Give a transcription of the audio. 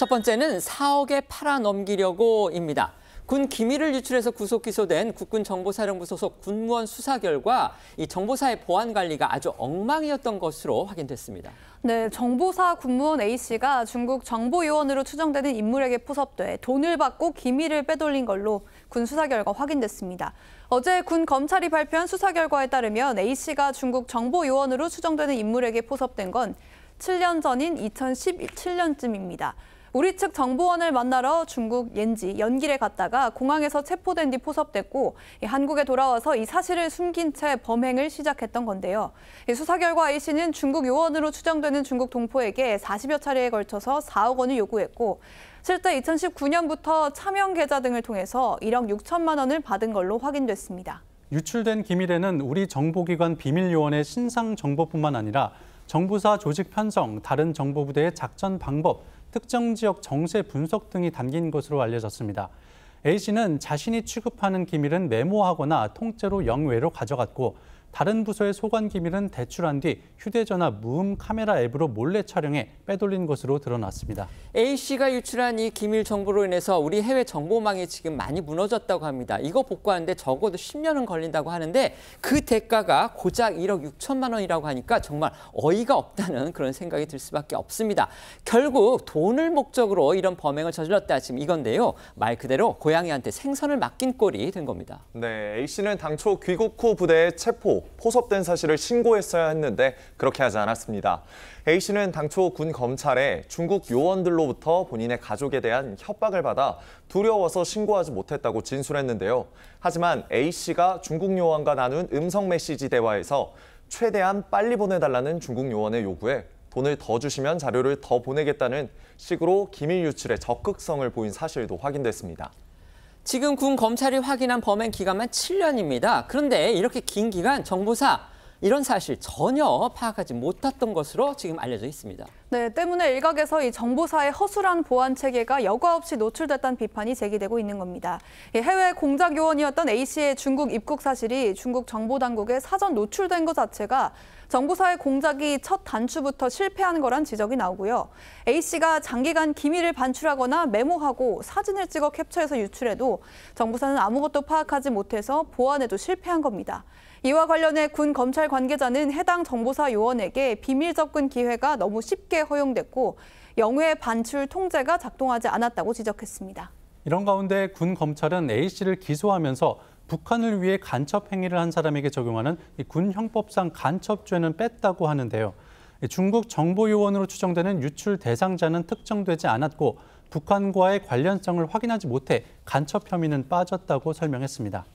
첫 번째는 4억에 팔아넘기려고입니다. 군 기밀을 유출해서 구속 기소된 국군정보사령부 소속 군무원 수사 결과 이 정보사의 보안 관리가 아주 엉망이었던 것으로 확인됐습니다. 네, 정보사 군무원 A씨가 중국 정보요원으로 추정되는 인물에게 포섭돼 돈을 받고 기밀을 빼돌린 걸로 군 수사 결과 확인됐습니다. 어제 군 검찰이 발표한 수사 결과에 따르면 A씨가 중국 정보요원으로 추정되는 인물에게 포섭된 건 7년 전인 2017년쯤입니다. 우리 측 정보원을 만나러 중국 옌지 연길에 갔다가 공항에서 체포된 뒤 포섭됐고 한국에 돌아와서 이 사실을 숨긴 채 범행을 시작했던 건데요. 수사 결과 A씨는 중국 요원으로 추정되는 중국 동포에게 40여 차례에 걸쳐서 4억 원을 요구했고 실제 2019년부터 차명 계좌 등을 통해서 1억 6천만 원을 받은 걸로 확인됐습니다. 유출된 기밀에는 우리 정보기관 비밀요원의 신상 정보뿐만 아니라 정보사 조직 편성, 다른 정보부대의 작전 방법, 특정 지역 정세 분석 등이 담긴 것으로 알려졌습니다. A씨는 자신이 취급하는 기밀은 메모하거나 통째로 영외로 가져갔고 다른 부서의 소관 기밀은 대출한 뒤 휴대전화 무음 카메라 앱으로 몰래 촬영해 빼돌린 것으로 드러났습니다. A씨가 유출한 이 기밀 정보로 인해서 우리 해외 정보망이 지금 많이 무너졌다고 합니다. 이거 복구하는데 적어도 10년은 걸린다고 하는데 그 대가가 고작 1억 6천만 원이라고 하니까 정말 어이가 없다는 그런 생각이 들 수밖에 없습니다. 결국 돈을 목적으로 이런 범행을 저질렀다 지금 이건데요. 말 그대로 고양이한테 생선을 맡긴 꼴이 된 겁니다. 네, A씨는 당초 귀국 후 부대에 포섭된 사실을 신고했어야 했는데 그렇게 하지 않았습니다. A씨는 당초 군 검찰에 중국 요원들로부터 본인의 가족에 대한 협박을 받아 두려워서 신고하지 못했다고 진술했는데요. 하지만 A씨가 중국 요원과 나눈 음성 메시지 대화에서 최대한 빨리 보내달라는 중국 요원의 요구에 돈을 더 주시면 자료를 더 보내겠다는 식으로 기밀 유출에 적극성을 보인 사실도 확인됐습니다. 지금 군 검찰이 확인한 범행 기간만 7년입니다. 그런데 이렇게 긴 기간 정보사 이런 사실 전혀 파악하지 못했던 것으로 지금 알려져 있습니다. 네, 때문에 일각에서 이 정보사의 허술한 보안 체계가 여과 없이 노출됐다는 비판이 제기되고 있는 겁니다. 해외 공작 요원이었던 A씨의 중국 입국 사실이 중국 정보당국에 사전 노출된 것 자체가 정보사의 공작이 첫 단추부터 실패한 거란 지적이 나오고요. A씨가 장기간 기밀을 반출하거나 메모하고 사진을 찍어 캡처해서 유출해도 정보사는 아무것도 파악하지 못해서 보안에도 실패한 겁니다. 이와 관련해 군 검찰 관계자는 해당 정보사 요원에게 비밀 접근 기회가 너무 쉽게 허용됐고 영외 반출 통제가 작동하지 않았다고 지적했습니다. 이런 가운데 군 검찰은 A씨를 기소하면서 북한을 위해 간첩 행위를 한 사람에게 적용하는 군 형법상 간첩죄는 뺐다고 하는데요. 중국 정보요원으로 추정되는 유출 대상자는 특정되지 않았고 북한과의 관련성을 확인하지 못해 간첩 혐의는 빠졌다고 설명했습니다.